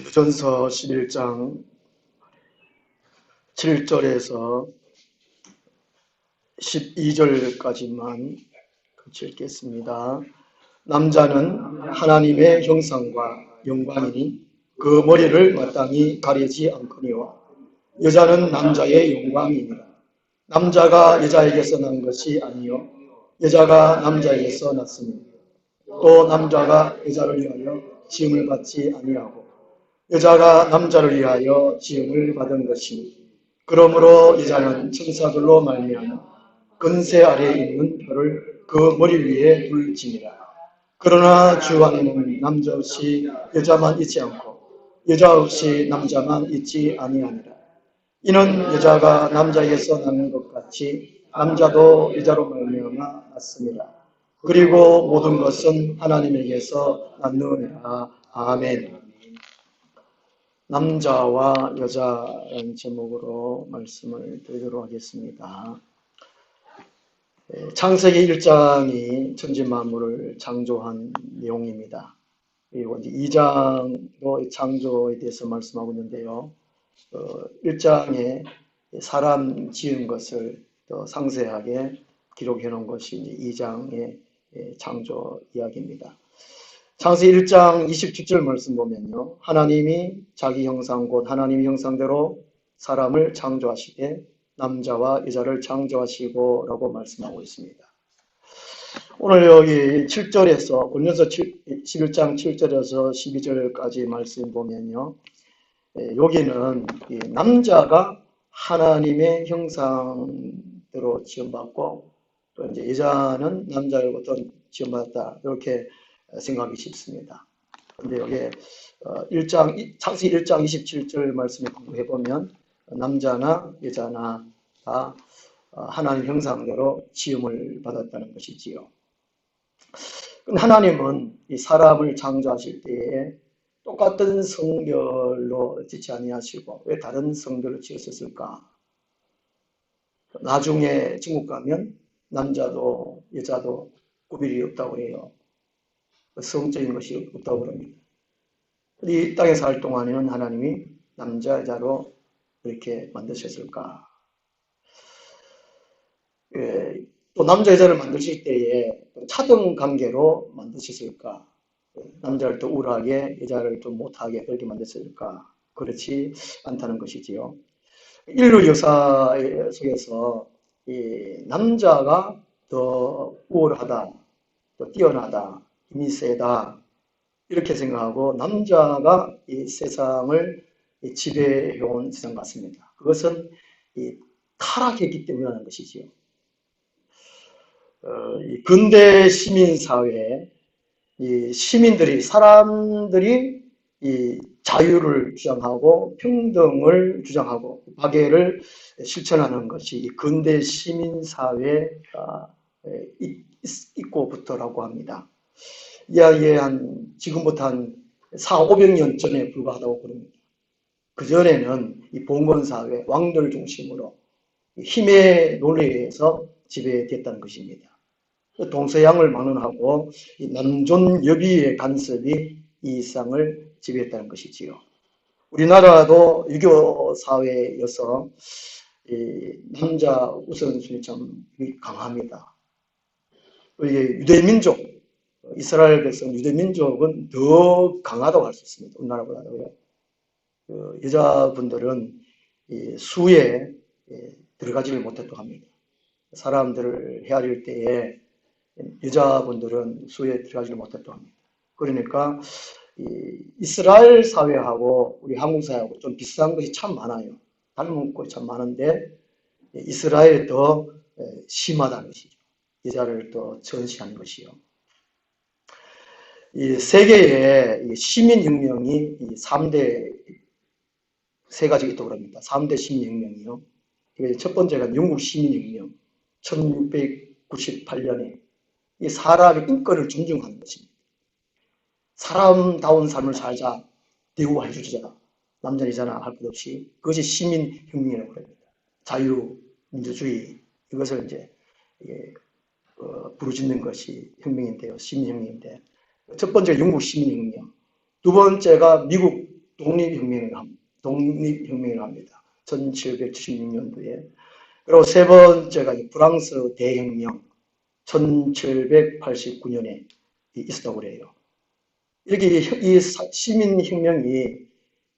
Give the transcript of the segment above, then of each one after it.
고린도전서 11장 7절에서 12절까지만 같이 읽겠습니다. 남자는 하나님의 형상과 영광이니 그 머리를 마땅히 가리지 않거니와 여자는 남자의 영광이니라. 남자가 여자에게서 난 것이 아니요 여자가 남자에게서 났으니 또 남자가 여자를 위하여 지음을 받지 아니하고 여자가 남자를 위하여 지음을 받은 것이니 그러므로 여자는 천사들로 말미암아 근세 아래에 있는 혀를 그 머리 위에 둘지니라. 그러나 주 안에는 남자 없이 여자만 있지 않고 여자 없이 남자만 있지 아니하니라. 이는 여자가 남자에게서 나는 것 같이 남자도 여자로 말미암아 났습니다. 그리고 모든 것은 하나님에게서 났느니라. 아멘. 남자와 여자라는 제목으로 말씀을 드리도록 하겠습니다. 창세기 1장이 천지 만물을 창조한 내용입니다. 그리고 이제 2장도 창조에 대해서 말씀하고 있는데요. 1장에 사람 지은 것을 더 상세하게 기록해 놓은 것이 이제 2장의 창조 이야기입니다. 창세기 1장 27절 말씀 보면요. 하나님이 자기 형상 곧 하나님의 형상대로 사람을 창조하시되 남자와 여자를 창조하시고 라고 말씀하고 있습니다. 오늘 여기 7절에서 고린도전서 11장 7절에서 12절까지 말씀 보면요. 여기는 남자가 하나님의 형상대로 지음받고 또 이제 여자는 남자로부터 지음받았다 이렇게 생각이 쉽습니다. 그런데 여기 창세기 1장 27절 말씀을 공부해보면 남자나 여자나 다 하나님 형상대로 지음을 받았다는 것이지요. 하나님은 이 사람을 창조하실 때에 똑같은 성별로 짓지 아니하시고 왜 다른 성별로 지으셨을까? 나중에 중국 가면 남자도 여자도 구별이 없다고 해요. 성적인 것이 없다고 그럽니다. 이 땅에 살 동안에는 하나님이 남자, 여자로 이렇게 만드셨을까? 또 남자, 여자를 만드실 때에 차등 관계로 만드셨을까? 남자를 또 우울하게, 여자를 좀 못하게 그렇게 만드셨을까? 그렇지 않다는 것이지요. 인류 역사 속에서 이 남자가 더 우월하다, 더 뛰어나다, 힘이 세다 이렇게 생각하고 남자가 이 세상을 지배해온 세상 같습니다. 그것은 이 타락했기 때문이라는 것이지요. 이 근대 시민 사회에 이 시민들이 사람들이 이 자유를 주장하고 평등을 주장하고 박애를 실천하는 것이 이 근대 시민 사회가 있고부터라고 합니다. 이야기에 지금부터 한 400~500년 전에 불과하다고 그럽니다. 그전에는 이 봉건사회, 왕들 중심으로 힘의 논리에 의해서 지배됐다는 것입니다. 동서양을 막론하고 이 남존 여비의 간섭이 이 일상을 지배했다는 것이지요. 우리나라도 유교 사회여서 이 남자 우선순위 참 강합니다. 이게 유대민족, 이스라엘 백성 유대민족은 더 강하다고 할 수 있습니다. 우리나라보다도요. 여자분들은 수에 들어가지를 못했다고 합니다. 사람들을 헤아릴 때에 여자분들은 수에 들어가지를 못했다고 합니다. 그러니까 이스라엘 사회하고 우리 한국 사회하고 좀 비슷한 것이 참 많아요. 닮은 것이 참 많은데 이스라엘이 더 심하다는 것이죠. 여자를 더 전시하는 것이요. 이 세계의 시민혁명이 3대 세 가지가 있다고 합니다. 3대 시민혁명이요. 첫 번째가 영국 시민혁명, 1698년에 이 사람의 인권을 존중하는 것입니다. 사람다운 삶을 살자, 대우해 주자, 남자 여자나 할 것 없이 그것이 시민혁명이라고 합니다. 자유, 민주주의 이것을 이제 부르짖는 것이 혁명인데요, 시민혁명인데 첫 번째가 영국 시민혁명, 두 번째가 미국 독립혁명을 합니다. 1776년도에. 그리고 세 번째가 프랑스 대혁명 1789년에 있었다고 그래요. 이렇게 이 시민혁명이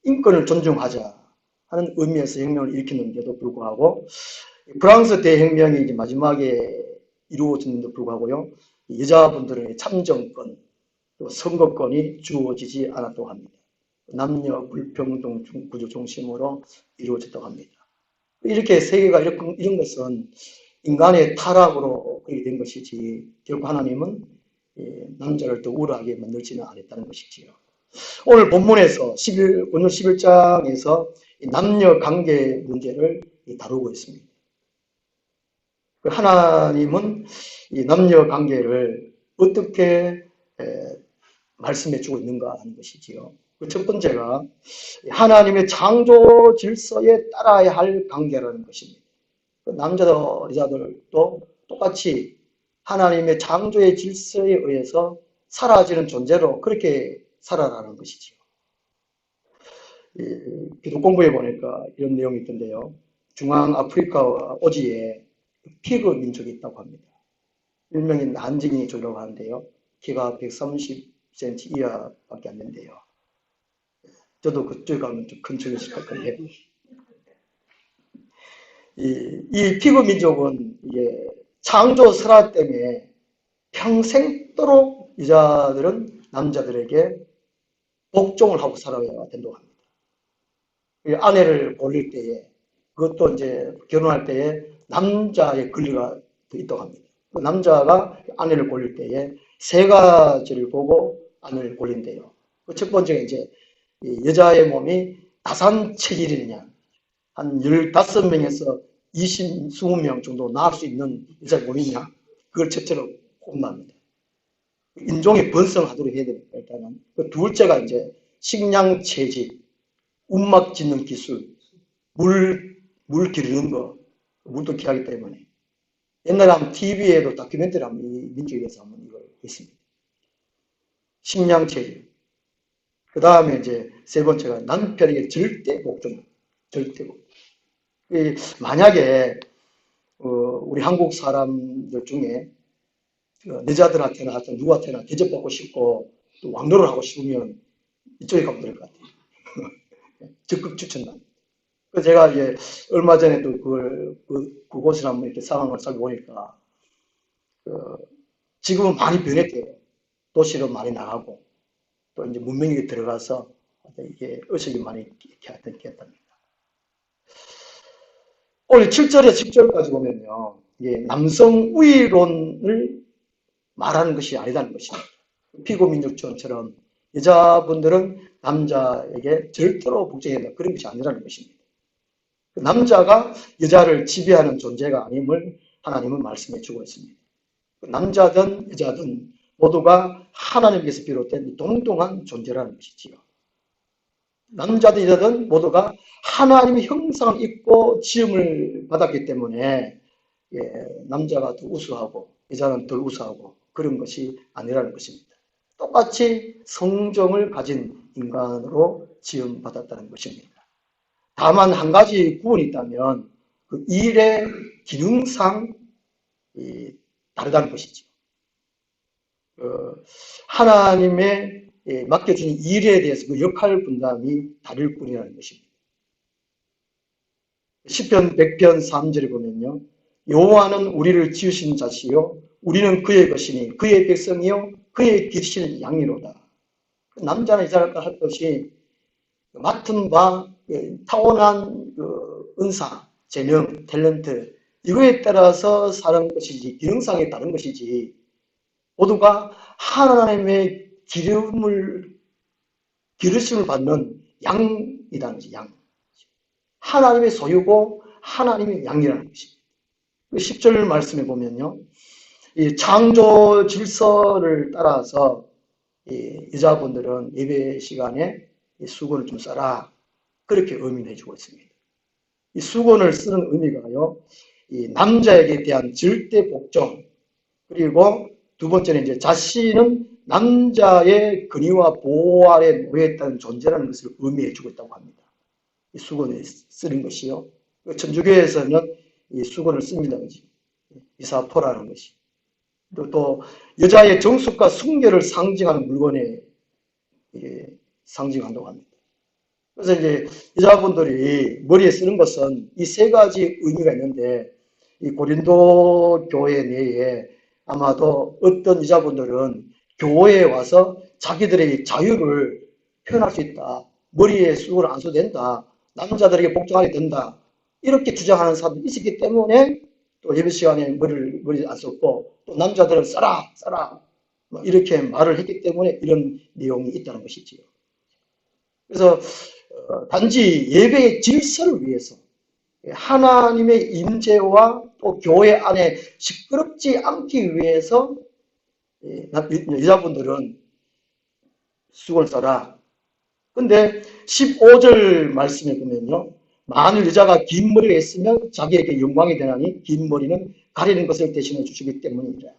인권을 존중하자 하는 의미에서 혁명을 일으키는데도 불구하고 프랑스 대혁명이 이제 마지막에 이루어졌는데도 불구하고요. 여자분들의 참정권, 또 선거권이 주어지지 않았다고 합니다. 남녀 불평등 구조 중심으로 이루어졌다고 합니다. 이렇게 세계가 이런 것은 인간의 타락으로 그렇게 된 것이지 결국 하나님은 남자를 더 우월하게 만들지는 않았다는 것이지요. 오늘 본문에서 오늘 11장에서 남녀 관계 문제를 다루고 있습니다. 하나님은 이 남녀 관계를 어떻게 말씀해 주고 있는가 하는 것이지요. 그 첫 번째가 하나님의 창조 질서에 따라야 할 관계라는 것입니다. 남자들, 여자들도 똑같이 하나님의 창조의 질서에 의해서 사라지는 존재로 그렇게 살아가는 것이지요. 기독 공부해 보니까 이런 내용이 있던데요. 중앙아프리카 오지에 피그 민족이 있다고 합니다. 일명의 난징이족이라고 하는데요. 키가 130cm 이하밖에 안 된대요. 저도 그쪽에 가면 좀 큰 쪽이 있을 것 같아요. 이 피그 민족은 이게 창조 설화 때문에 평생도록 여자들은 남자들에게 복종을 하고 살아야 된다고 합니다. 아내를 고릴 때에 그것도 이제 결혼할 때에 남자의 권리가 있다고 합니다. 그 남자가 아내를 고릴 때에 세 가지를 보고 아내를 고린대요. 그 첫 번째가 이제 여자의 몸이 다산 체질이냐, 한 15명에서 20명 정도 낳을 수 있는 여자의 몸이냐, 그걸 첫째로 꼽납니다. 인종이 번성하도록 해야 됩니다. 일단은. 그 둘째가 이제 식량 체질, 움막 짓는 기술, 물 기르는 거, 물도 귀하기 때문에. 옛날에 한번 TV에도 다큐멘터리 한번 이 민족에 대해서 한번 이걸 했습니다. 식량 체질. 그 다음에 이제 세 번째가 남편에게 절대 복종. 절대 복종. 만약에, 우리 한국 사람들 중에 여자들한테나 하여튼 누구한테나 대접받고 싶고 또 왕노를 하고 싶으면 이쪽에 가면 될 것 같아요. 적극 추천합니다. 그래서 제가 이제 얼마 전에도 그곳을 한번 이렇게 상황을 살펴보니까, 지금은 많이 변했대요. 도시로 많이 나가고, 또 이제 문명이 들어가서 이게 의식이 많이 개했답니다. 오늘 7절에서 10절까지 보면요. 이게 남성 우위론을 말하는 것이 아니다는 것입니다. 피고민족처럼 여자분들은 남자에게 절대로 복종해야 된다. 그런 것이 아니라는 것입니다. 남자가 여자를 지배하는 존재가 아님을 하나님은 말씀해 주고 있습니다. 남자든 여자든 모두가 하나님께서 비롯된 동등한 존재라는 것이지요. 남자든 여자든 모두가 하나님의 형상을 입고 지음을 받았기 때문에 남자가 더 우수하고 여자는 덜 우수하고 그런 것이 아니라는 것입니다. 똑같이 성정을 가진 인간으로 지음받았다는 것입니다. 다만 한 가지 구분이 있다면 그 일의 기능상 다르다는 것이죠. 하나님의 맡겨주는 일에 대해서 그 역할 분담이 다를 뿐이라는 것입니다. 시편 100편 3절에 보면요. 여호와는 우리를 지으신 자시요 우리는 그의 것이니 그의 백성이요 그의 기르시는 양이로다. 남자나 여자나 할 것이 맡은 바 타고난 은사, 재능, 탤런트 이거에 따라서 사는 것이지 기능상에 다른 것이지 모두가 하나님의 기르심을 받는 양이라는 것이 양. 하나님의 소유고 하나님의 양이라는 것입니다. 10절 말씀에 보면요. 이 창조 질서를 따라서 여자분들은 예배 시간에 수건을 좀 써라. 그렇게 의미해 주고 있습니다. 이 수건을 쓰는 의미가요. 이 남자에게 대한 절대 복종 그리고 두 번째는 이제 자신은 남자의 근위와 보호 아래 놓여있다는 존재라는 것을 의미해주고 있다고 합니다. 이 수건을 쓰는 것이요. 천주교에서는 이 수건을 씁니다. 이사포라는 것이. 그리고 또 여자의 정숙과 순결을 상징하는 물건에 상징한다고 합니다. 그래서 이제 여자분들이 머리에 쓰는 것은 이 세 가지 의미가 있는데, 이 고린도 교회 내에 아마도 어떤 여자분들은 교회에 와서 자기들의 자유를 표현할 수 있다. 머리에 수건을 안 써도 된다. 남자들에게 복종하게 된다. 이렇게 주장하는 사람들이 있었기 때문에 또 예배 시간에 머리 안 썼고, 또 남자들은 써라 이렇게 말을 했기 때문에 이런 내용이 있다는 것이지요. 그래서 단지 예배의 질서를 위해서 하나님의 임재와 또 교회 안에 시끄럽지 않기 위해서 여자분들은 수건을 써라. 근데 15절 말씀에 보면요. 만일 여자가 긴 머리가 있으면 자기에게 영광이 되나니 긴 머리는 가리는 것을 대신해 주시기 때문이라.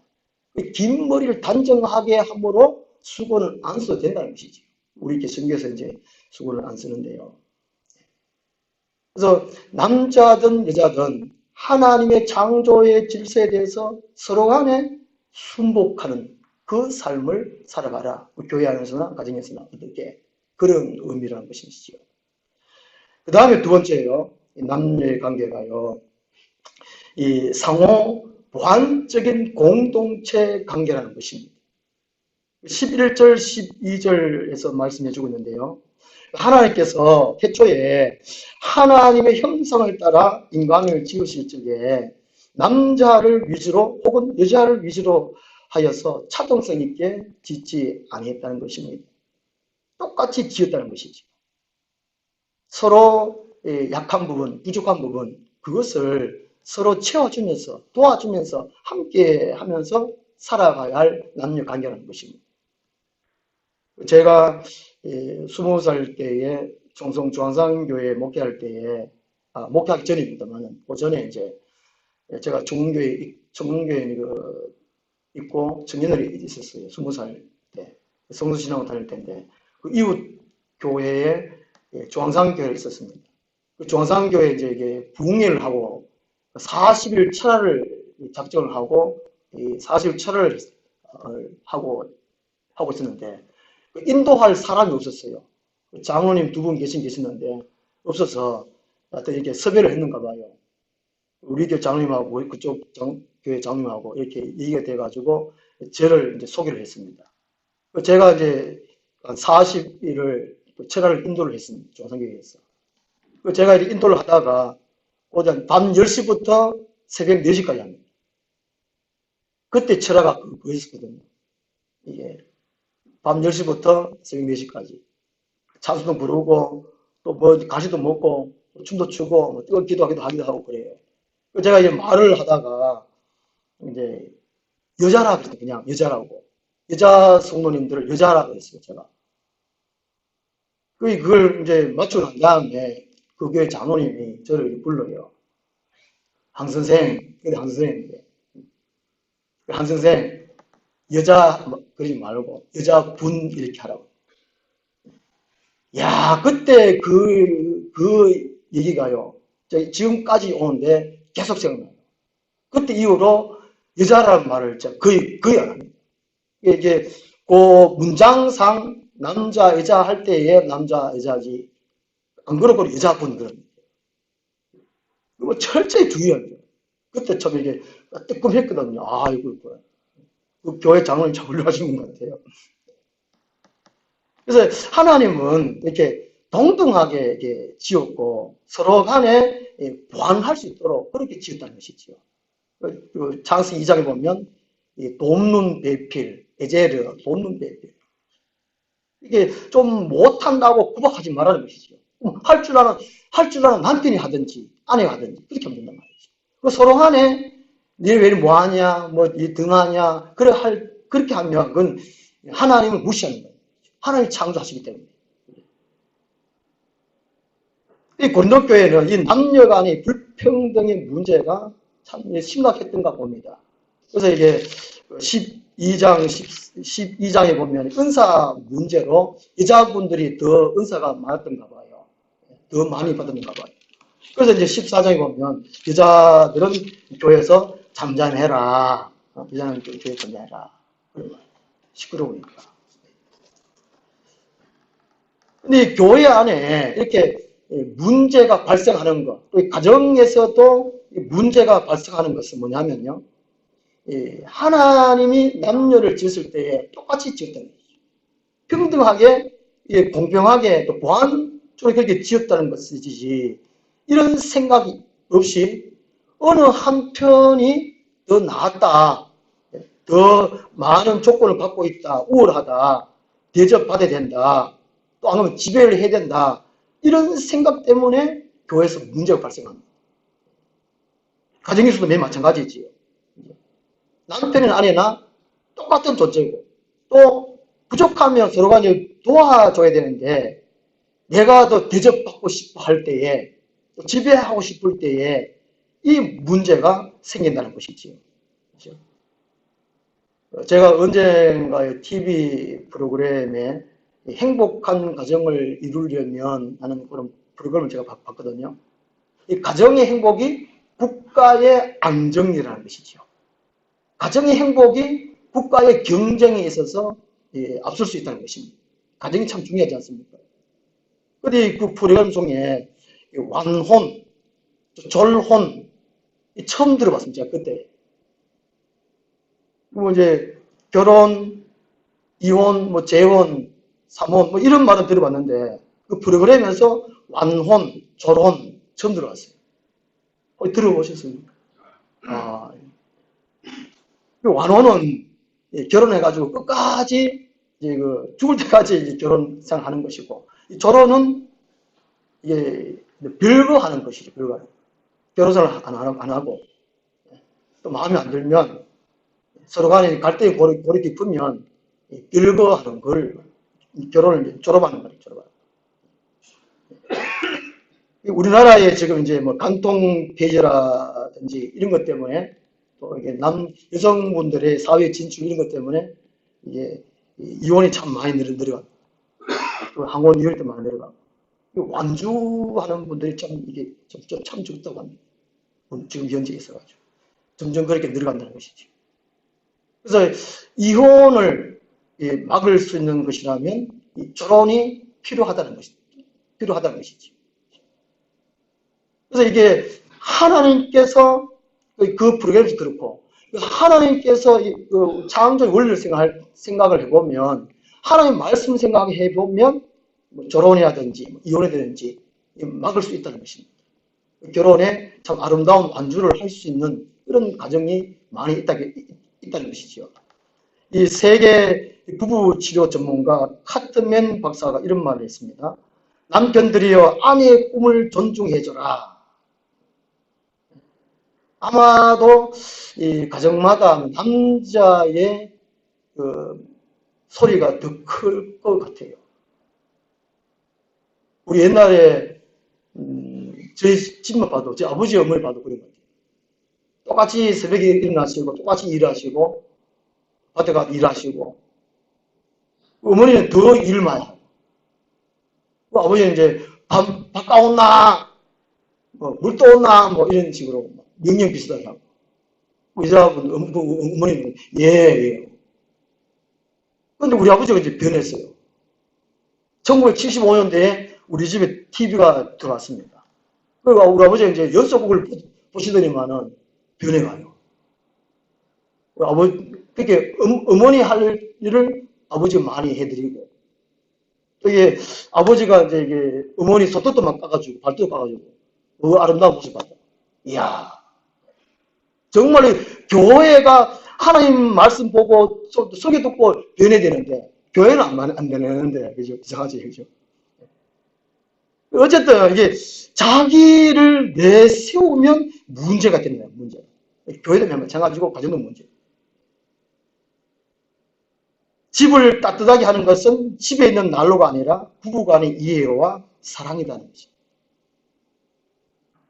긴 머리를 단정하게 함으로 수건을 안 써도 된다는 것이죠. 우리 개신교에서 이제 수건을 안 쓰는데요. 그래서 남자든 여자든 하나님의 창조의 질서에 대해서 서로 간에 순복하는 그 삶을 살아가라. 교회 안에서나 가정에서나 어떻게 그런 의미라는 것이죠. 그 다음에 두 번째요. 남녀의 관계가요. 이 상호 보완적인 공동체 관계라는 것입니다. 11절, 12절에서 말씀해 주고 있는데요. 하나님께서 태초에 하나님의 형상을 따라 인간을 지으실 적에 남자를 위주로 혹은 여자를 위주로 하여서 차등성 있게 짓지 아니했다는 것입니다. 똑같이 지었다는 것이죠. 서로 약한 부분, 부족한 부분, 그것을 서로 채워주면서 도와주면서 함께 하면서 살아가야 할 남녀 관계라는 것입니다. 제가 20살 때에 청송 중앙상교회 목회할 때에 목회하기 전입니다만 그 전에 이제 제가 청문교회 있고 청년들이 있었어요. 20살 때 성수신앙을 다닐 때인데 그 이웃 교회에 중앙상교회가 있었습니다. 그 중앙상교회 이제 이게 부흥회를 하고 40일 철야를 작정을 하고 40일 철야를 하고 있었는데 인도할 사람이 없었어요. 장로님 두 분 계시는데 없어서 이렇게 섭외를 했는가 봐요. 우리 교회 장로님하고 그쪽 교회 장로님하고 이렇게 얘기가 돼가지고 저를 이제 소개를 했습니다. 제가 이제 한 40일을 철야를 인도를 했습니다. 중앙상교회에서. 제가 이렇게 인도를 하다가 오전 밤 10시부터 새벽 4시까지 합니다. 그때 철야가 그거였거든요. 이게 밤 10시부터 새벽 4시까지. 찬송도 부르고, 또 뭐, 가시도 먹고, 춤도 추고, 뭐 뜨거운 기도하기도 하기도 하고 그래요. 제가 이제 말을 하다가, 이제, 여자라고 했어요. 그냥 여자라고. 여자 성도님들을 여자라고 했어요. 제가. 그걸 이제 맞추고 난 다음에, 그 교회 장로님이 저를 불러요. 한 선생, 근데 한 선생인데, 한 선생, 여자, 그러지 말고, 여자분 이렇게 하라고. 야, 그때 그 얘기가요. 지금까지 오는데 계속 생각나요. 그때 이후로 여자라는 말을 거의 안 합니다. 이게 그 문장상 남자, 여자 할 때에 남자, 여자지. 안 그렇고 여자분들은. 그거 철저히 주의합니다. 그때 참 이게 뜨끔했거든요. 아, 이거, 그 교회 장로님 참 훌륭하신 것 같아요. 그래서 하나님은 이렇게 동등하게 이렇게 지었고 서로 간에 보완할 수 있도록 그렇게 지었다는 것이지요. 창세기 2장에 보면 돕는 배필, 에제르, 돕는 배필. 이게 좀 못한다고 구박하지 말라는 것이죠. 할 줄 아는 남편이 하든지 아내가 하든지 그렇게 하면 된단 말이죠. 서로 간에 네 왜 뭐하냐, 뭐 등하냐, 그렇게 하면 그건 하나님을 무시하는 거예요. 하나님이 창조하시기 때문에. 이 고린도교회는 이 남녀 간의 불평등의 문제가 참 심각했던가 봅니다. 그래서 이게 2장 12장에 보면 은사 문제로 여자분들이 더 은사가 많았던가 봐요. 더 많이 받았는가 봐요. 그래서 이제 14장에 보면 여자들은 교회에서 잠잠해라. 여자는 교회에서 잠잠해라. 시끄러우니까. 근데 교회 안에 이렇게 문제가 발생하는 것, 또 가정에서도 문제가 발생하는 것은 뭐냐면요. 하나님이 남녀를 지었을 때에 똑같이 지었다는 거죠. 평등하게, 공평하게, 또 보완적으로 그렇게 지었다는 것이지, 이런 생각이 없이 어느 한편이 더 나았다, 더 많은 조건을 갖고 있다, 우월하다, 대접받아야 된다, 또 안 하면 지배를 해야 된다, 이런 생각 때문에 교회에서 문제가 발생합니다. 가정에서도 매일 마찬가지지요. 남편이나 아내나 똑같은 존재고, 또 부족하면 서로가 이제 도와줘야 되는데, 내가 더 대접받고 싶어 할 때에, 또 지배하고 싶을 때에 이 문제가 생긴다는 것이지요. 그렇죠? 제가 언젠가의 TV 프로그램에 행복한 가정을 이루려면 하는 그런 프로그램을 제가 봤거든요. 이 가정의 행복이 국가의 안정이라는 것이죠. 가정의 행복이 국가의 경쟁에 있어서 앞설 수 있다는 것입니다. 가정이 참 중요하지 않습니까? 근데 그 프로그램 중에 완혼, 졸혼 처음 들어봤습니다. 제가 그때. 뭐 이제 결혼, 이혼, 뭐 재혼, 삼혼 뭐 이런 말은 들어봤는데 그 프로그램에서 완혼, 졸혼 처음 들어봤어요. 들어보셨습니까? 아, 완혼은 결혼해가지고 끝까지 이제 죽을 때까지 이제 결혼 생활하는 것이고, 졸혼은 이게 별거 하는 것이죠. 별거 하는. 결혼 생활 안 하고 또 마음에 안 들면 서로 간에 갈등이 고리 깊으면 별거 하는 걸 결혼을 졸업하는 거예요. 졸업하는. 우리나라에 지금 이제 뭐 간통 폐지라든지 이런 것 때문에 또 이게 여성분들의 사회 진출 이런 것 때문에 이게 이혼이 참 많이 늘어가고, 또 항원 이혼이 또 많이 늘어가고, 완주하는 분들이 참 이게 참 적다고 합니다. 지금 현재에 있어가지고 점점 그렇게 늘어간다는 것이죠. 그래서 이혼을 막을 수 있는 것이라면 결혼이 필요하다는 것이지. 그래서 이게 하나님께서 그 프로그램에서 그렇고, 하나님께서 그 창조의 원리를 생각을 해보면, 하나님 말씀 생각해 보면 뭐 결혼이라든지 이혼이라든지 막을 수 있다는 것입니다. 결혼에 참 아름다운 완주를 할 수 있는 그런 가정이 많이 있다는 것이죠. 이 세계 부부 치료 전문가 카트맨 박사가 이런 말을 했습니다. 남편들이여 아내의 꿈을 존중해줘라. 아마도 이 가정마다 남자의 그 소리가 더 클 것 같아요. 우리 옛날에 저희 집만 봐도, 제 아버지 어머니 봐도 그런 것 같아요. 똑같이 새벽에 일어나시고 똑같이 일하시고 밭에 가서 일하시고, 어머니는 더 일만 하고, 아버지는 이제 밥 가온나, 뭐 물 떠온나, 뭐 이런 식으로 명령 비슷하게 하고, 여자분 어머니는 예. 그런데 우리 아버지가 이제 변했어요. 1975년대에 우리 집에 TV가 들어왔습니다. 그러니까 우리 아버지가 이제 연속극을 보시더니만은 변해가요. 그렇게 어머니 할 일을 아버지가 많이 해드리고, 또 이게 아버지가 이제 이게 어머니 손톱도 막 까가지고, 발톱도 까가지고, 아름다운 모습 봤다. 이야, 정말 교회가 하나님 말씀 보고 소개 듣고 변해야 되는데, 교회는 안 변하는데, 그죠? 이상하지, 그죠? 어쨌든 이게 자기를 내세우면 문제가 됩니다. 문제. 교회도 마찬가지고 가정도 문제. 집을 따뜻하게 하는 것은 집에 있는 난로가 아니라 부부간의 이해와 사랑이라는 것입니다.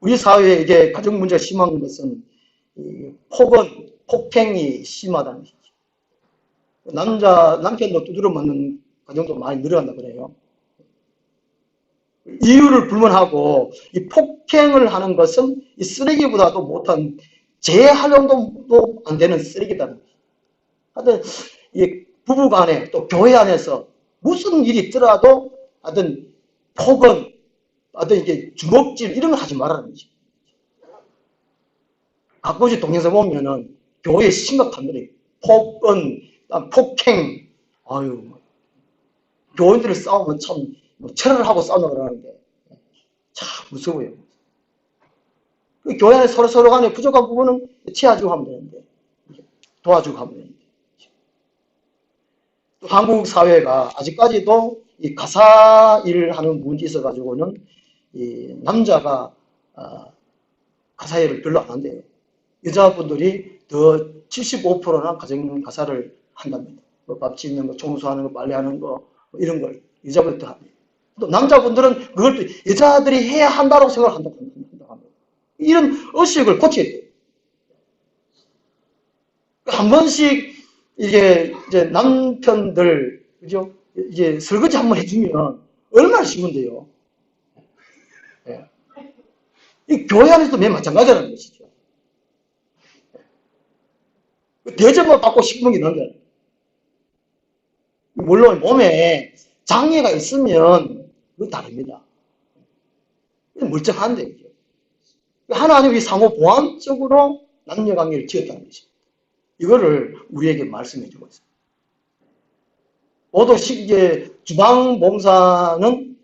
우리 사회에 이게 가정 문제가 심한 것은 폭언, 폭행이 심하다는 것이죠. 남편도 두드려 맞는 가정도 많이 늘어난다 그래요. 이유를 불문하고 이 폭행을 하는 것은 이 쓰레기보다도 못한 재활용도 안 되는 쓰레기다. 하여튼 이 부부간에 또 교회 안에서 무슨 일이 있더라도 하여튼 폭언, 하여튼 이게 주먹질 이런 거 하지 말라는 거지. 가끔씩 동영상 보면은 교회 심각합니다. 폭언, 폭행, 아유, 교인들이 싸우면 참 철을 하고 싸우는 그러는데 참 무서워요. 그 교회 안에 서로 간에 부족한 부분은 채워주고 하면 되는데 도와주고 하면 되는데 또 한국 사회가 아직까지도 이 가사 일을 하는 문제 있어 가지고는 이 남자가 가사 일을 별로 안 한대요. 여자분들이 더 75%나 가정 가사를 한답니다. 뭐밥 짓는 거, 청소하는 거, 빨래하는 거 이런 걸 여자분들 합니다. 또 남자분들은 그걸 또 여자들이 해야 한다고 생각한다고 합니다. 이런 의식을 고쳐야 돼요. 한 번씩 이제 남편들 그죠? 이제 설거지 한번 해주면 얼마나 쉬운데요. 예. 이 교회 안에서도 맨 마찬가지라는 것이죠. 대접만 받고 싶은 게 난다. 물론 몸에 장애가 있으면 그건 다릅니다. 멀쩡한데 하나님이 상호 보완적으로 남녀 관계를 지었다는 것입니다. 이거를 우리에게 말씀해 주고 있습니다. 모두 이제 주방 봉사는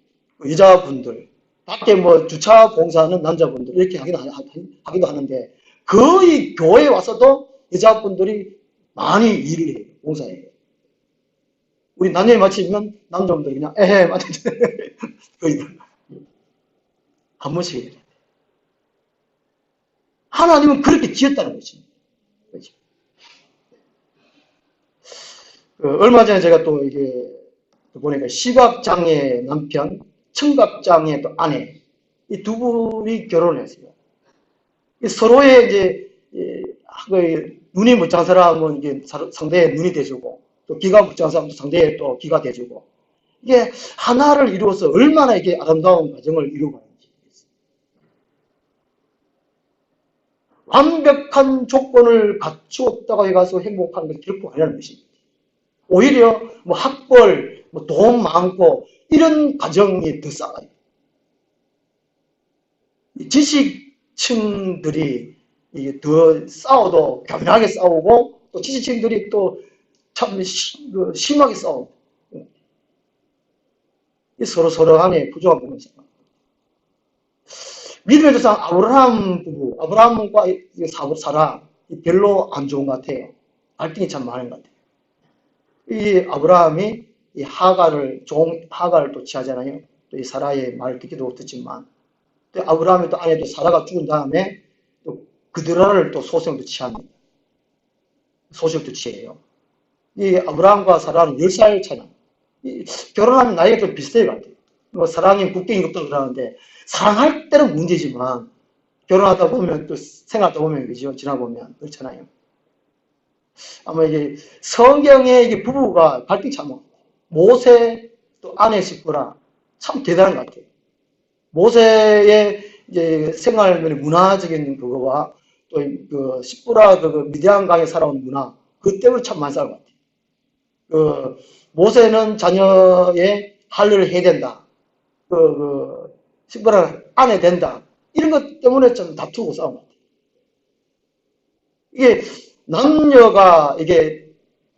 여자분들, 밖에 뭐 주차 봉사는 남자분들 이렇게 하기도 하는데 거의 교회에 와서도 여자분들이 많이 일을 해요. 봉사해요. 우리 남녀에 맞추면 남자분들 그냥 에헤 맞춰 거의 한 번씩 해요. 하나님은 그렇게 지었다는 것입니다. 얼마 전에 제가 또 이게 보니까 시각장애 남편, 청각장애 또 아내 이 두 분이 결혼을 했어요. 서로의 이제 눈이 멀쩡한 사람은 이게 상대의 눈이 돼주고 또 귀가 멀쩡한 사람은 상대의 또 귀가 돼주고 이게 하나를 이루어서 얼마나 이게 아름다운 과정을 이루고 완벽한 조건을 갖추었다고 해가지고 행복한 건 결코 아니라는 것입니다. 오히려 뭐 학벌, 뭐 돈 많고 이런 가정이 더 싸가요. 지식층들이 이게 더 싸워도 교묘하게 싸우고 또 지식층들이 또 참 심하게 싸우고 서로 간에 부족한 부분이 있어요. 믿음의 조상 아브라함 부부, 아브라함과 사라 별로 안 좋은 것 같아요. 갈등이 참 많은 것 같아요. 이 아브라함이 이 하갈을 또 취하잖아요. 또 이 사라의 말을 듣기도 듣지만 또 아브라함의 또 아내도 사라가 죽은 다음에 또 그들을 또 소생도 취합니다. 소식도 취해요. 이 아브라함과 사라는 10살 차이. 결혼하면 나이가 좀 비슷해요 같아요. 뭐 사랑이 국경이 없다고 그러는데 사랑할 때는 문제지만 결혼하다 보면 또 생활하다 보면 그죠 지나보면 그렇잖아요. 아마 이게 성경에 이게 부부가 갈등이 참 모세 또 아내 식구라 참 대단한 것 같아요. 모세의 이제 생활 문화적인 그거와 또 그 십부라 그 미디안 강에 살아온 문화 그 때문에 참 많이 싸운 것 같아요. 그 모세는 자녀의 할 일을 해야 된다. 십부라 아내 된다. 이런 것 때문에 좀 다투고 싸운 것 같아요. 이게 남녀가 이게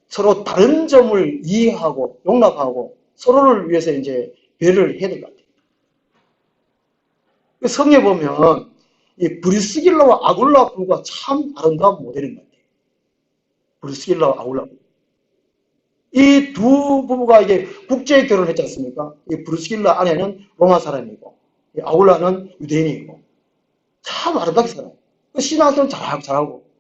서로 다른 점을 이해하고 용납하고 서로를 위해서 이제 배려를 해야 될 것 같아요. 성에 보면 이 브리스길라와 아굴라 부부가 참 아름다운 모델인 것 같아요. 브리스길라와 아굴라 부부. 이 두 부부가 이게 국제 결혼했지 않습니까? 이 브리스길라 아내는 로마 사람이고 아굴라는 유대인이고 참 아름답게 살아요. 신앙생활 잘하고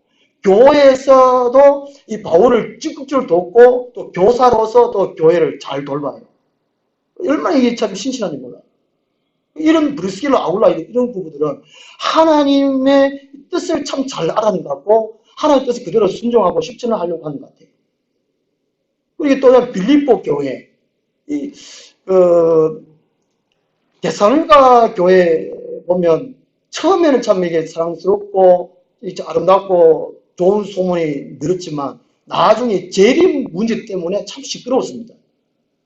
교회에서도 이 바울을 적극적으로 돕고 또 교사로서 또 교회를 잘 돌봐요. 얼마나 이게 참 신실한지 몰라요. 이런 브리스길라 아굴라 이런 부부들은 하나님의 뜻을 참 잘 알아는 것 같고 하나님의 뜻을 그대로 순종하고 실천을 하려고 하는 것 같아요. 그리고 또 빌립보 교회, 이, 그, 데살로니가 교회 보면 처음에는 참 이게 사랑스럽고 아름답고 좋은 소문이 늘었지만 나중에 재림 문제 때문에 참 시끄러웠습니다.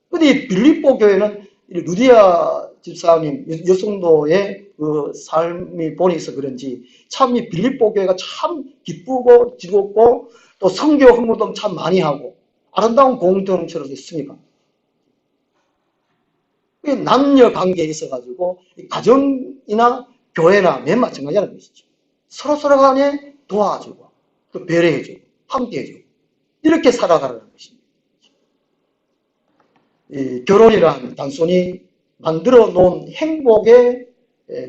근데 빌립보 교회는 루디아 집사님 여성도의 그 삶이 본에 있어 그런지 참 이 빌립보 교회가 참 기쁘고 즐겁고 또 성교 헌금도 참 많이 하고 아름다운 공동체로 됐으니까 남녀 관계에 있어가지고 가정이나 교회나 맨 마찬가지라는 것이죠. 서로 간에 도와주고 또 배려해주고 함께해주고 이렇게 살아가라는 것입니다. 이 결혼이란 단순히 만들어 놓은 행복의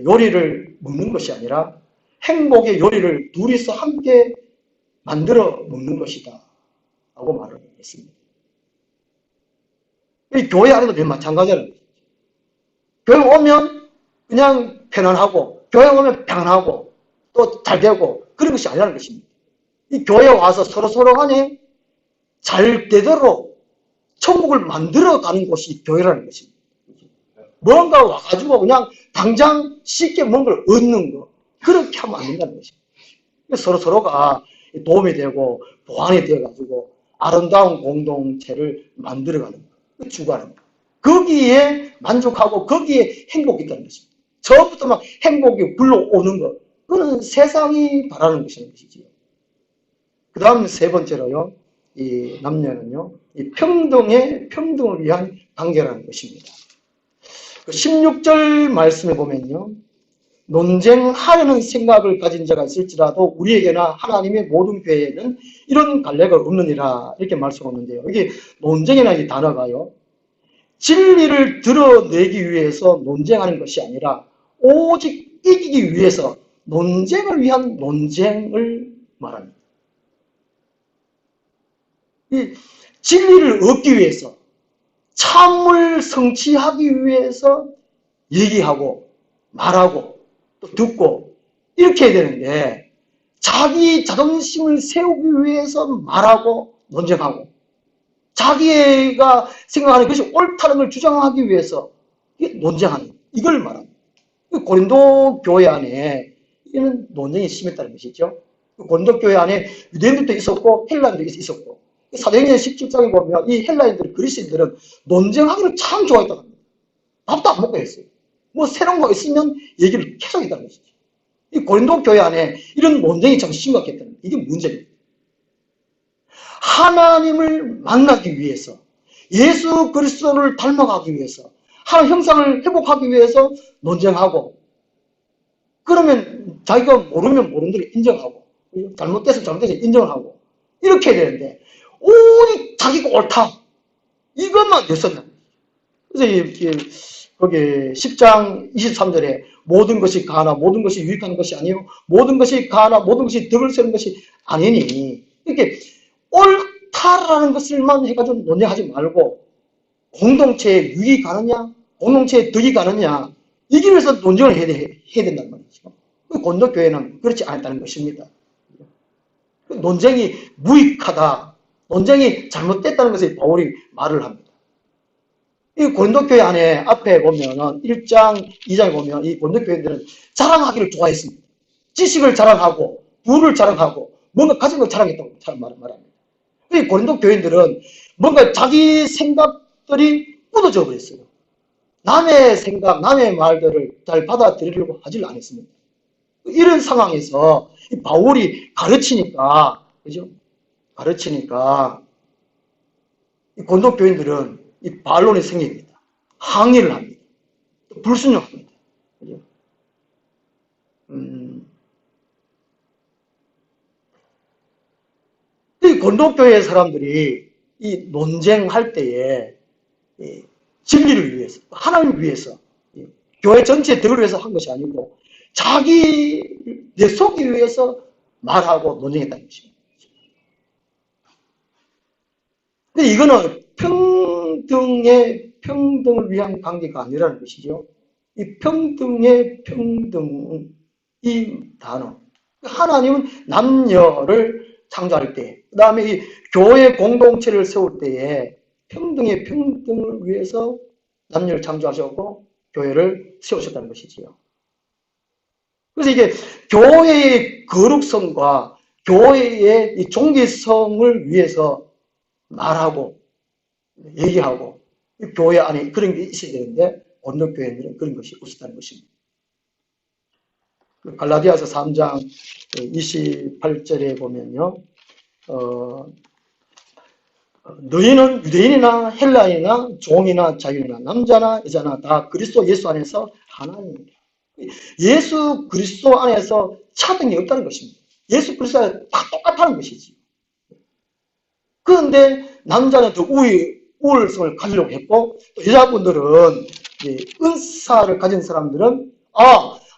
요리를 먹는 것이 아니라 행복의 요리를 둘이서 함께 만들어 먹는 것이다 하고 말을 했습니다. 이 교회 안에도 마찬가지라는 거죠. 교회 오면 그냥 편안하고 교회 오면 평안하고 또 잘 되고 그런 것이 아니라는 것입니다. 이 교회에 와서 서로 간에 잘 되도록 천국을 만들어가는 곳이 교회라는 것입니다. 뭔가 와가지고 그냥 당장 쉽게 뭔가를 얻는 거 그렇게 하면 안 된다는 것입니다. 서로가 도움이 되고 보완이 되어가지고 아름다운 공동체를 만들어가는 거, 주관하는 거. 거기에 만족하고 거기에 행복이 있다는 것입니다. 처음부터 막 행복이 불러오는 것, 그건 세상이 바라는 것이지요. 그 다음 세 번째로요, 이 남녀는요, 이 평등을 위한 관계라는 것입니다. 16절 말씀에 보면요, 논쟁하려는 생각을 가진 자가 있을지라도 우리에게나 하나님의 모든 교회에는 이런 갈래가 없느니라 이렇게 말씀하는데요. 이게 논쟁이라는 이 단어가요, 진리를 드러내기 위해서 논쟁하는 것이 아니라 오직 이기기 위해서 논쟁을 위한 논쟁을 말합니다. 이 진리를 얻기 위해서 참을 성취하기 위해서 얘기하고 말하고 또 듣고 이렇게 해야 되는데 자기 자존심을 세우기 위해서 말하고 논쟁하고 자기가 생각하는 것이 옳다는 걸 주장하기 위해서 논쟁하는 이걸 말합니다. 고린도 교회 안에 이는 논쟁이 심했다는 것이죠. 고린도 교회 안에 유대인들도 있었고 헬라인도 있었고 사도행전 17장에 보면 이 헬라인들 그리스인들은 논쟁하기를 참 좋아했다고 합니다. 밥도 안 먹고 했어요. 뭐 새로운 거 있으면 얘기를 계속 했다는 것이죠. 이 고린도 교회 안에 이런 논쟁이 참 심각했다는 이게 문제입니다. 하나님을 만나기 위해서 예수 그리스도를 닮아가기 위해서 하나님 형상을 회복하기 위해서 논쟁하고 그러면 자기가 모르면 모르는 대로 인정하고 잘못돼서 인정을 하고 이렇게 해야 되는데 오직 자기가 옳다 이것만 냈었나. 그래서 거기 10장 23절에 모든 것이 가하나 모든 것이 유익한 것이 아니요 모든 것이 가하나 모든 것이 덕을 세우는 것이 아니니 이렇게 옳다라는 것을만 해가지고 논쟁하지 말고 공동체에 유익이 가느냐 공동체에 덕이 가느냐 이기 위해서 논쟁을 해야 된다는 말이죠. 고린도교회는 그렇지 않았다는 것입니다. 논쟁이 무익하다 논쟁이 잘못됐다는 것을 바울이 말을 합니다. 이 고린도교회 안에 앞에 보면은 1장, 2장에 보면 이 고린도교회들은 자랑하기를 좋아했습니다. 지식을 자랑하고 부를 자랑하고 뭔가 가진 걸 자랑했다고 말합니다. 이 고린도교회들은 뭔가 자기 생각들이 묻어져 버렸어요. 남의 생각, 남의 말들을 잘 받아들이려고 하질 않았습니다. 이런 상황에서 바울이 가르치니까, 그죠? 가르치니까 이 고린도교인들은 이 반론이 생깁니다. 항의를 합니다. 불순종합니다. 그죠? 이 고린도교회 사람들이 이 논쟁할 때에 이 진리를 위해서, 하나님을 위해서, 교회 전체의 덕을 위해서 한 것이 아니고 자기 내 속기 위해서 말하고 논쟁했다는 것입니다. 근데 이거는 평등을 위한 관계가 아니라는 것이죠. 이 평등의 평등은 이 단어. 하나님은 남녀를 창조할 때, 그 다음에 이 교회 공동체를 세울 때에 평등의 평등을 위해서 남녀를 창조하셨고 교회를 세우셨다는 것이지요. 그래서 이게 교회의 거룩성과 교회의 이 종교성을 위해서 말하고 얘기하고 교회 안에 그런 게 있어야 되는데 어느 교회는 그런 것이 없었다는 것입니다. 갈라디아서 3장 28절에 보면요. 너희는 유대인이나 헬라인이나 종이나 자유이나 남자나 여자나 다 그리스도 예수 안에서 하나입니다. 예수 그리스도 안에서 차등이 없다는 것입니다. 예수 그리스도 안에 다 똑같다는 것이지. 그런데 남자는 더 우월성을 가지려고 했고 또 여자분들은 은사를 가진 사람들은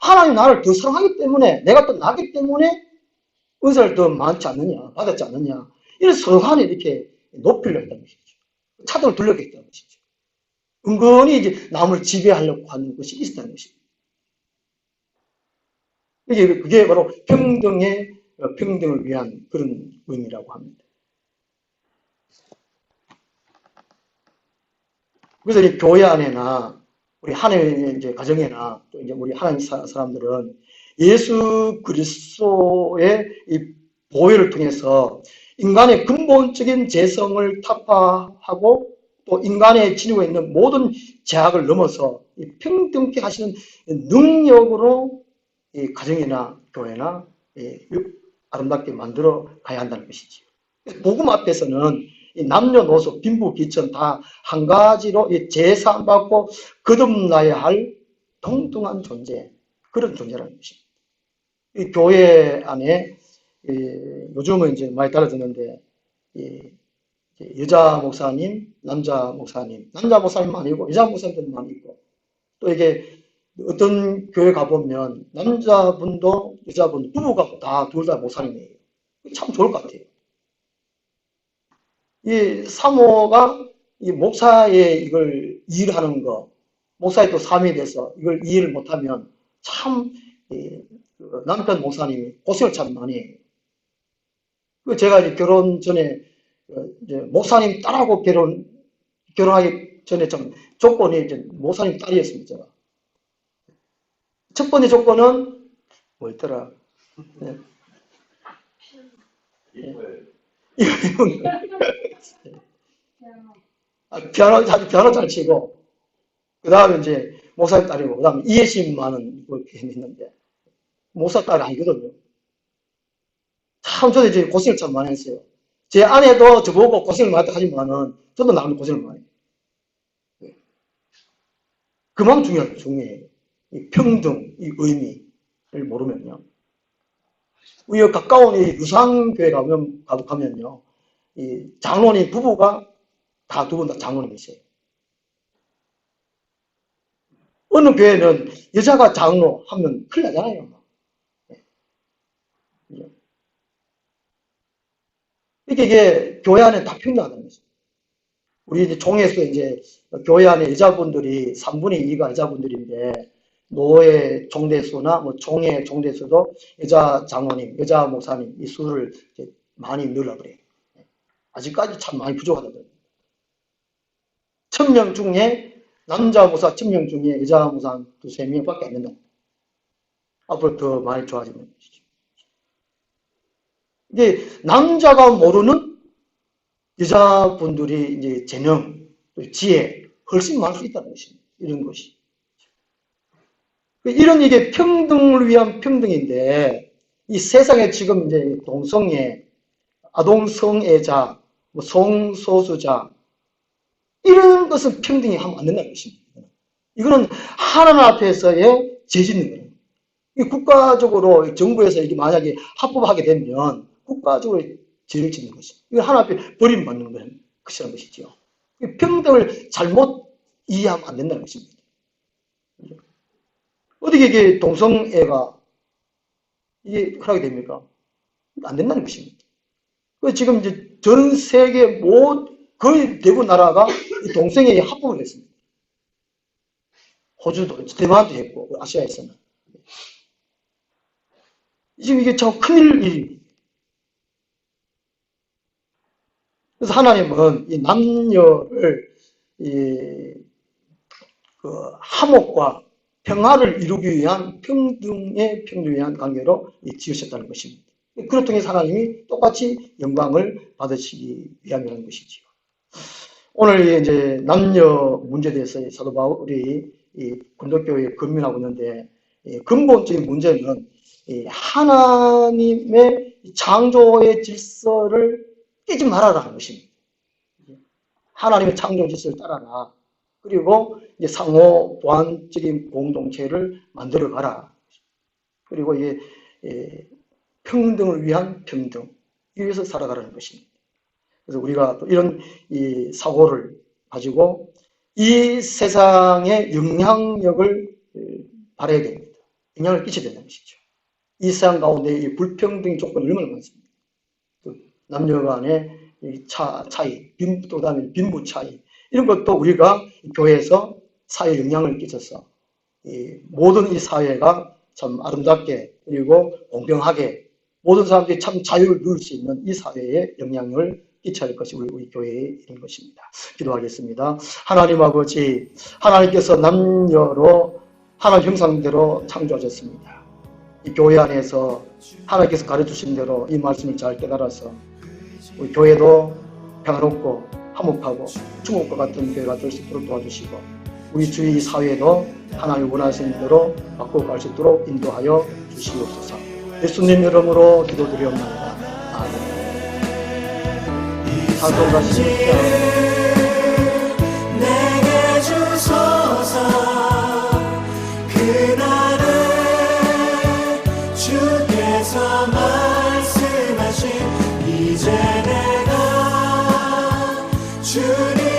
하나님 나를 더 사랑하기 때문에 내가 또 나기 때문에 은사를 더 많지 않느냐 받았지 않느냐 이런 서로 간에 이렇게 높이려고 했다는 것이죠. 차등을 두려고 했다는 것이죠. 은근히 이제 남을 지배하려고 하는 것이 있었다는 것입니다. 그게 바로 평등을 위한 그런 의미라고 합니다. 그래서 이 교회 안에나 우리 하나님의 이제 가정에나 또 이제 우리 하나님 사람들은 예수 그리스도의 이 보혈을 통해서 인간의 근본적인 죄성을 타파하고 또 인간의 지니고 있는 모든 제약을 넘어서 평등케 하시는 능력으로 이 가정이나 교회나 아름답게 만들어 가야 한다는 것이지요. 복음 앞에서는 이 남녀노소 빈부귀천 다 한 가지로 제사안 받고 거듭나야 할 동등한 존재, 그런 존재라는 것입니다. 이 교회 안에 요즘은 이제 많이 달라졌는데 여자 목사님, 남자 목사님 아니고 여자 목사님들만 있고 또 이게 어떤 교회 가보면 남자분도 여자분도 부부가 다 둘 다 목사님이에요. 참 좋을 것 같아요. 이 사모가 이 목사의 이걸 일하는 거, 목사의 또 삶에 대해서 이걸 이해를 못하면 참 남편 목사님이 고생을 참 많이 해요. 제가 이제 결혼 전에 이제 목사님 딸하고 결혼하기 전에 좀 조건이 이제 목사님 딸이었습니다. 제가. 첫 번째 조건은 뭐였더라? 네. 피아노 잘 치고 그 다음에 이제 목사님 딸이고 그 다음에 이해심 많은 그렇게 했는데 목사 딸이 아니거든요. 참 저도 이제 고생을 참 많이 했어요. 제 아내도 저보고 고생을 많이 하지만은 저도 나름 고생을 많이 해요. 그만큼 중요해요. 이 평등, 이 의미를 모르면요. 우리 가까운 이 유상교회 가면요. 이 장로님 부부가 다 두 분 다 장로님이세요. 어느 교회는 여자가 장로 하면 큰일 나잖아요. 이게 교회 안에 다 평등하다는 거죠. 우리 이제 종에서 이제 교회 안에 여자분들이 3분의 2가 여자분들인데 노예 종대수나 뭐 종의 종대수도 여자 장로님, 여자 목사님 이 수를 많이 늘려 그래요. 아직까지 참 많이 부족하다고요. 1000명 중에 남자 목사 1000명 중에 여자 목사 2~3명밖에 안 된다. 앞으로 더 많이 좋아지는 것이죠. 이게 남자가 모르는 여자분들이 이제 재능, 지혜 훨씬 많을 수 있다는 것입니다. 이런 것이. 이런 이게 평등을 위한 평등인데 이 세상에 지금 이제 동성애, 아동성애자, 뭐 성소수자 이런 것은 평등히 하면 안 된다는 것입니다. 이거는 하나님 앞에서의 죄 짓는 거예요. 국가적으로 정부에서 이게 만약에 합법하게 되면 국가적으로 죄를 짓는 것이죠. 이건 하나님 앞에 버림받는 것이라는 것이죠. 평등을 잘못 이해하면 안 된다는 것입니다. 어떻게 이게 동성애가 이게 허락이 됩니까? 안 된다는 것입니다. 지금 이제 전 세계 거의 대부분 나라가 동성애에 합법을 했습니다. 호주도, 대만도 했고, 아시아에서는. 지금 이게 참 큰일입니다. 그래서 하나님은 이 남녀를 그 화목과 평화를 이루기 위한 평등에 위한 관계로 지으셨다는 것입니다. 그렇다고 해서 하나님이 똑같이 영광을 받으시기 위함이라는 것이지요. 오늘 이제 남녀 문제에 대해서 사도 바울이 이 고린도교회에 권면하고 있는데, 근본적인 문제는 하나님의 창조의 질서를 깨지 말아라는 것입니다. 하나님의 창조 질서를 따라라. 그리고 이제 상호 보완적인 공동체를 만들어 가라. 그리고 평등을 위한 평등, 위해서 살아가라는 것입니다. 그래서 우리가 또 이런 이 사고를 가지고 이 세상에 영향력을 발휘해야 됩니다. 영향을 끼쳐야 된다는 것이죠. 이 세상 가운데 이 불평등 조건이 얼마나 많습니까? 남녀 간의 차이, 또 다음에 빈부 차이, 이런 것도 우리가 교회에서 사회에 영향을 끼쳐서 모든 이 사회가 참 아름답게 그리고 공평하게 모든 사람들이 참 자유를 누릴 수 있는 이 사회에 영향을 끼쳐야 할 것이 우리 교회의 일인 것입니다. 기도하겠습니다. 하나님 아버지, 하나님께서 남녀로 하나님 형상대로 창조하셨습니다. 이 교회 안에서 하나님께서 가르쳐주신 대로 이 말씀을 잘 깨달아서 우리 교회도 평화롭고 화목하고 중국과 같은 교회가 될 수 있도록 도와주시고, 우리 주위 사회도 하나님 원하시는 대로 바꾸어 갈 수 있도록 인도하여 주시옵소서. 예수님 이름으로 기도드리옵나이다. 아멘. 찬송가시 내게 주소서. 그날에 주께서 말씀하신 이제 내가 주님